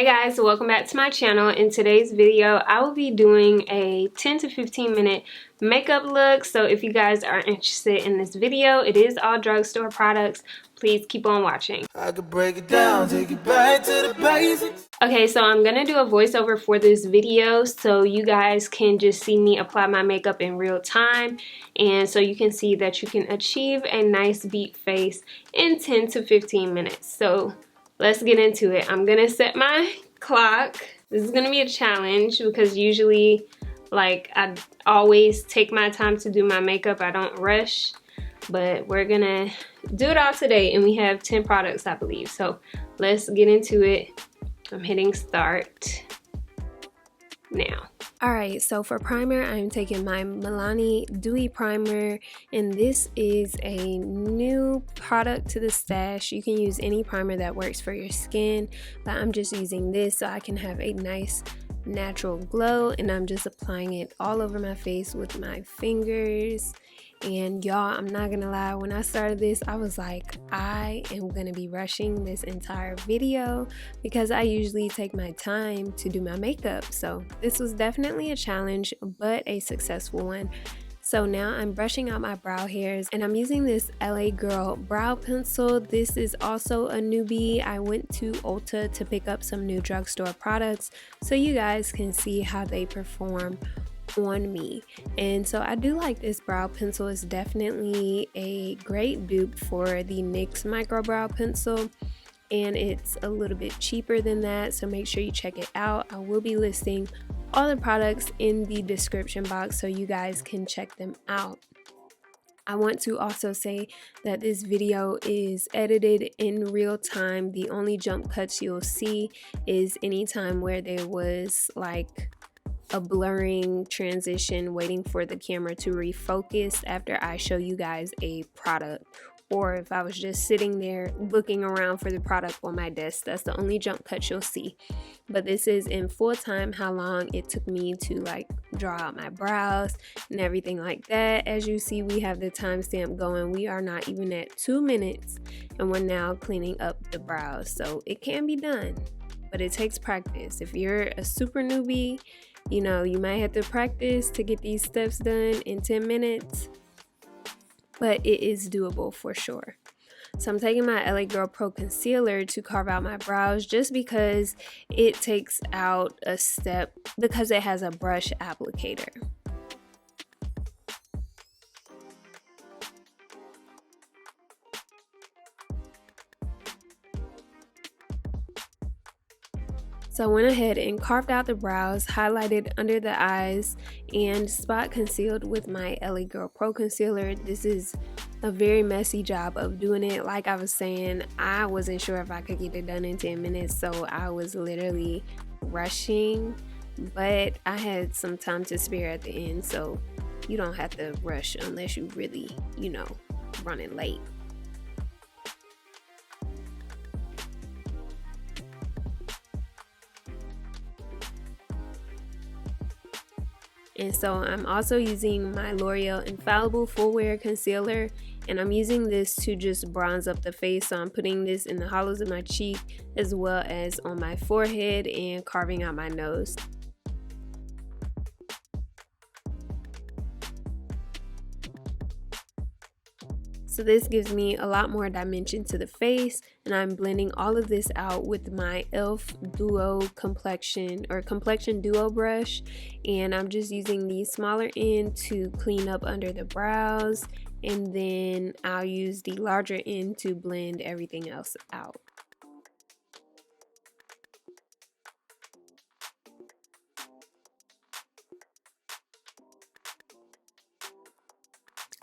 Hey guys, welcome back to my channel. In today's video, I will be doing a 10 to 15 minute makeup look. So if you guys are interested in this video, it is all drugstore products. Please keep on watching. I could break it down, take it back to the basics. Okay, so I'm gonna do a voiceover for this video so you guys can just see me apply my makeup in real time, and so you can see that you can achieve a nice beat face in 10 to 15 minutes. So let's get into it. I'm gonna set my clock. This is gonna be a challenge because usually, like, I always take my time to do my makeup. I don't rush, but we're gonna do it all today, and we have 10 products, I believe. So let's get into it. I'm hitting start now. Alright, so for primer, I'm taking my Milani Dewy Primer, and this is a new product to the stash. You can use any primer that works for your skin, but I'm just using this so I can have a nice natural glow, and I'm just applying it all over my face with my fingers. And y'all, I'm not gonna lie, when I started this, I was like, I am gonna be rushing this entire video because I usually take my time to do my makeup. So this was definitely a challenge, but a successful one. So now I'm brushing out my brow hairs, and I'm using this LA Girl brow pencil. This is also a newbie. I went to Ulta to pick up some new drugstore products so you guys can see how they perform on me. And so I do like this brow pencil. It's definitely a great dupe for the NYX micro brow pencil, and it's a little bit cheaper than that, so make sure you check it out. I will be listing all the products in the description box so you guys can check them out. I want to also say that this video is edited in real time. The only jump cuts you'll see is anytime where there was like a blurring transition waiting for the camera to refocus after I show you guys a product, or if I was just sitting there looking around for the product on my desk. That's the only jump cut you'll see. But this is in full time how long it took me to like draw out my brows and everything like that. As you see, we have the timestamp going. We are not even at 2 minutes, and we're now cleaning up the brows. So it can be done, but it takes practice. If you're a super newbie, you know, you might have to practice to get these steps done in 10 minutes, but it is doable for sure. So I'm taking my LA Girl Pro Concealer to carve out my brows just because it takes out a step because it has a brush applicator. So I went ahead and carved out the brows, highlighted under the eyes, and spot concealed with my LA Girl Pro Concealer. This is a very messy job of doing it. Like I was saying, I wasn't sure if I could get it done in 10 minutes, so I was literally rushing, but I had some time to spare at the end, so you don't have to rush unless you really, you know, running late. And so I'm also using my L'Oreal Infallible Full Wear Concealer, and I'm using this to just bronze up the face. So I'm putting this in the hollows of my cheek as well as on my forehead and carving out my nose. So this gives me a lot more dimension to the face, and I'm blending all of this out with my e.l.f. Duo Complexion Duo brush, and I'm just using the smaller end to clean up under the brows, and then I'll use the larger end to blend everything else out.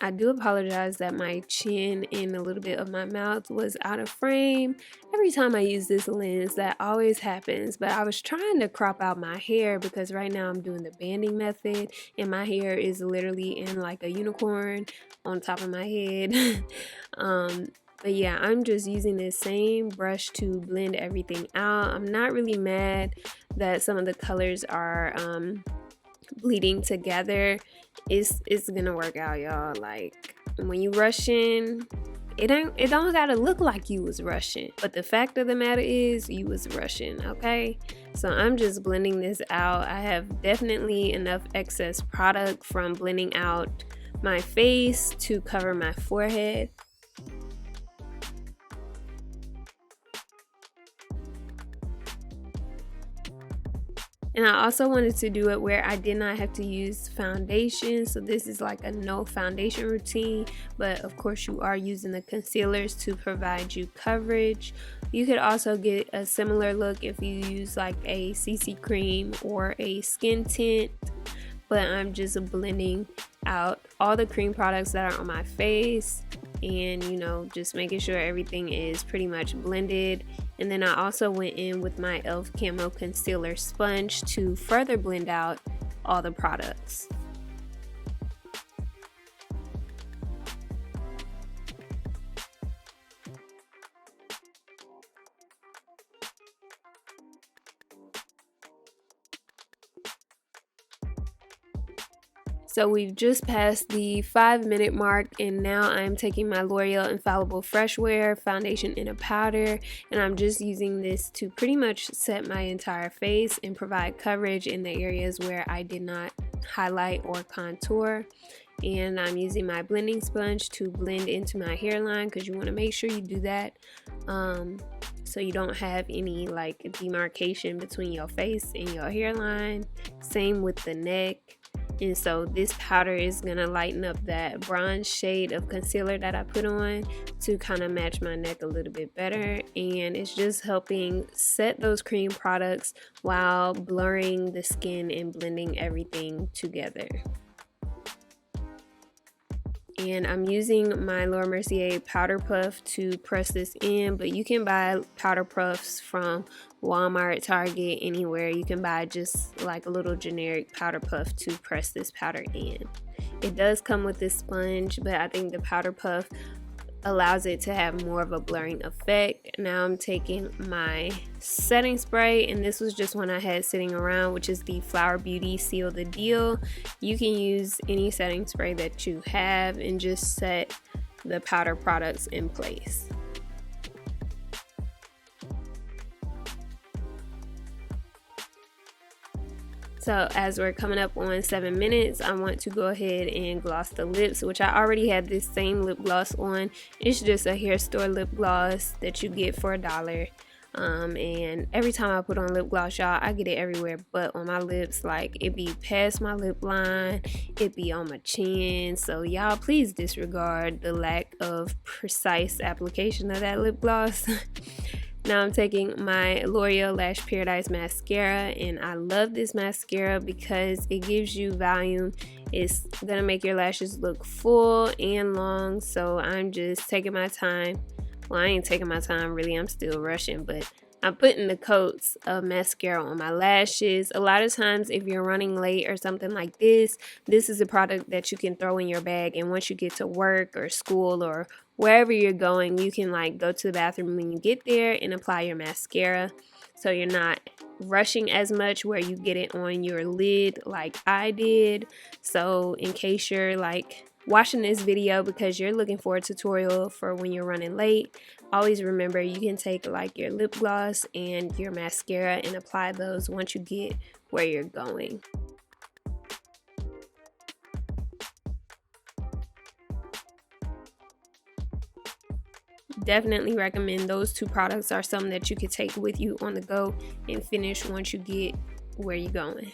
I do apologize that my chin and a little bit of my mouth was out of frame. Every time I use this lens, that always happens, but I was trying to crop out my hair because right now I'm doing the banding method and my hair is literally in like a unicorn on top of my head. But yeah, I'm just using this same brush to blend everything out. I'm not really mad that some of the colors are bleeding together. It's gonna work out, y'all. Like, when you rush in, it don't gotta look like you was rushing, but the fact of the matter is you was rushing, okay? So I'm just blending this out. I have definitely enough excess product from blending out my face to cover my forehead. And I also wanted to do it where I did not have to use foundation. So this is like a no foundation routine, but of course you are using the concealers to provide you coverage. You could also get a similar look if you use like a CC cream or a skin tint, but I'm just blending out all the cream products that are on my face and, you know, just making sure everything is pretty much blended. And then I also went in with my e.l.f. Camo Concealer Sponge to further blend out all the products. So we've just passed the 5-minute mark, and now I'm taking my L'Oreal Infallible Fresh Wear foundation in a powder, and I'm just using this to pretty much set my entire face and provide coverage in the areas where I did not highlight or contour. And I'm using my blending sponge to blend into my hairline, because you want to make sure you do that so you don't have any like demarcation between your face and your hairline. Same with the neck. And so this powder is going to lighten up that bronze shade of concealer that I put on to kind of match my neck a little bit better. And it's just helping set those cream products while blurring the skin and blending everything together. And I'm using my Laura Mercier powder puff to press this in, but you can buy powder puffs from Walmart, Target, anywhere. You can buy just like a little generic powder puff to press this powder in. It does come with this sponge, but I think the powder puff allows it to have more of a blurring effect. Now I'm taking my setting spray, and this was just one I had sitting around, which is the Flower Beauty Seal the Deal. You can use any setting spray that you have and just set the powder products in place. So as we're coming up on 7 minutes, I want to go ahead and gloss the lips, which I already had this same lip gloss on. It's just a hair store lip gloss that you get for $1. And every time I put on lip gloss, y'all, I get it everywhere but on my lips. Like, it be past my lip line, it be on my chin. So y'all, please disregard the lack of precise application of that lip gloss. Now I'm taking my L'Oreal Lash Paradise mascara, and I love this mascara because it gives you volume. It's gonna make your lashes look full and long, so I'm just taking my time. Well, I ain't taking my time really, I'm still rushing, but I'm putting the coats of mascara on my lashes. A lot of times if you're running late or something like this is a product that you can throw in your bag, and once you get to work or school or wherever you're going, you can like go to the bathroom when you get there and apply your mascara, so you're not rushing as much where you get it on your lid like I did. So in case you're like watching this video because you're looking for a tutorial for when you're running late, always remember you can take like your lip gloss and your mascara and apply those once you get where you're going. Definitely recommend those two products are some that you could take with you on the go and finish once you get where you're going.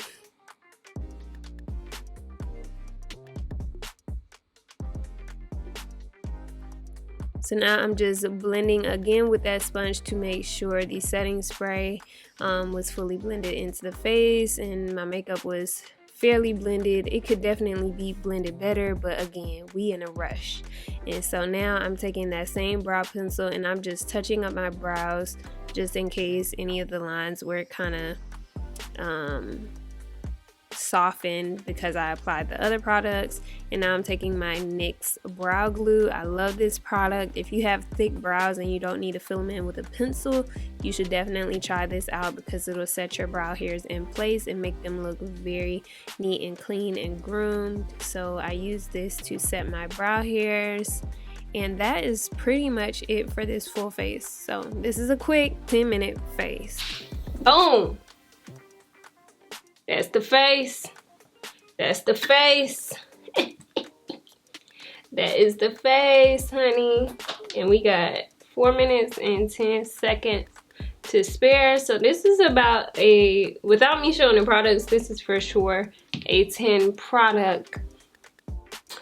So now I'm just blending again with that sponge to make sure the setting spray was fully blended into the face, and my makeup was fairly blended. It could definitely be blended better, but again, we in a rush. And so now I'm taking that same brow pencil and I'm just touching up my brows just in case any of the lines were kind of softened because I applied the other products. And now I'm taking my NYX brow glue. I love this product. If you have thick brows and you don't need to fill them in with a pencil, you should definitely try this out because it'll set your brow hairs in place and make them look very neat and clean and groomed. So I use this to set my brow hairs, And that is pretty much it for this full face. So this is a quick 10-minute face. Boom! That's the face. That's the face. That is the face, honey. And we got 4 minutes and 10 seconds to spare. So this is about a, without me showing the products, this is for sure a 10 product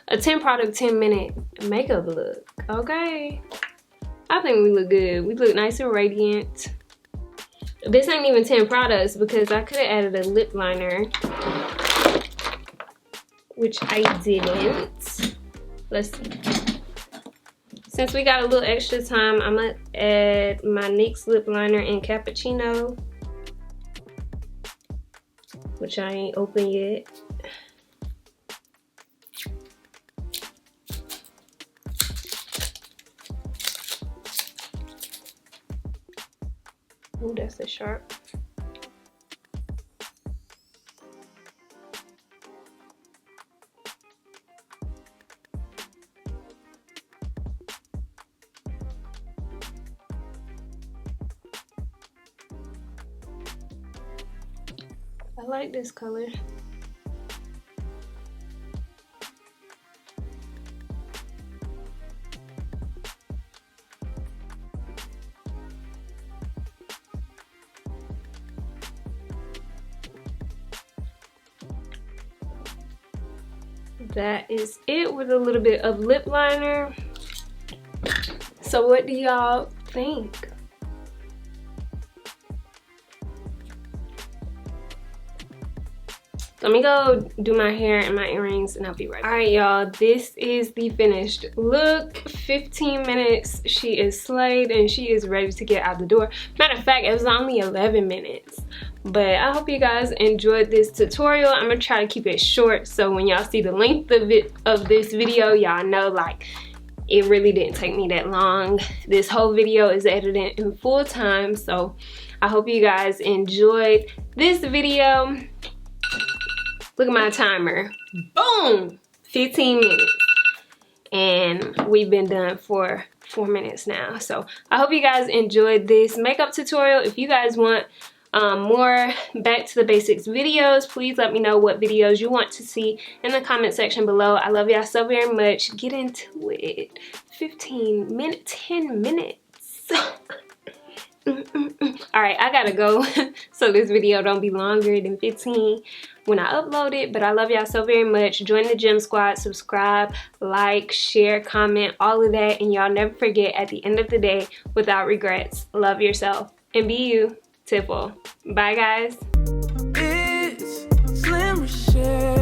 10-minute makeup look. Okay, I think we look good. We look nice and radiant. This ain't even 10 products because I could have added a lip liner, which I didn't. Let's see. Since we got a little extra time, I'm gonna add my NYX lip liner in Cappuccino, which I ain't open yet. Oh, that's a sharp. I like this color. That is it with a little bit of lip liner. So what do y'all think? Let me go do my hair and my earrings and I'll be right back. All right, y'all, this is the finished look. 15 minutes, she is slayed and she is ready to get out the door. Matter of fact, it was only 11 minutes. But I hope you guys enjoyed this tutorial. I'm gonna try to keep it short so when y'all see the length of this video, y'all know like it really didn't take me that long. This whole video is edited in full time, so I hope you guys enjoyed this video. Look at my timer. Boom! 15 minutes. And we've been done for 4 minutes now. So I hope you guys enjoyed this makeup tutorial. If you guys want more back to the basics videos, please let me know what videos you want to see in the comment section below. I love y'all so very much. Get into it. 10 minutes. All right, I gotta go so this video don't be longer than 15 when I upload it. But I love y'all so very much. Join the Gem Squad, subscribe, like, share, comment, all of that. And y'all never forget, at the end of the day, without regrets, love yourself and be you. Tiffle. Bye, guys. It's Slim Michelle.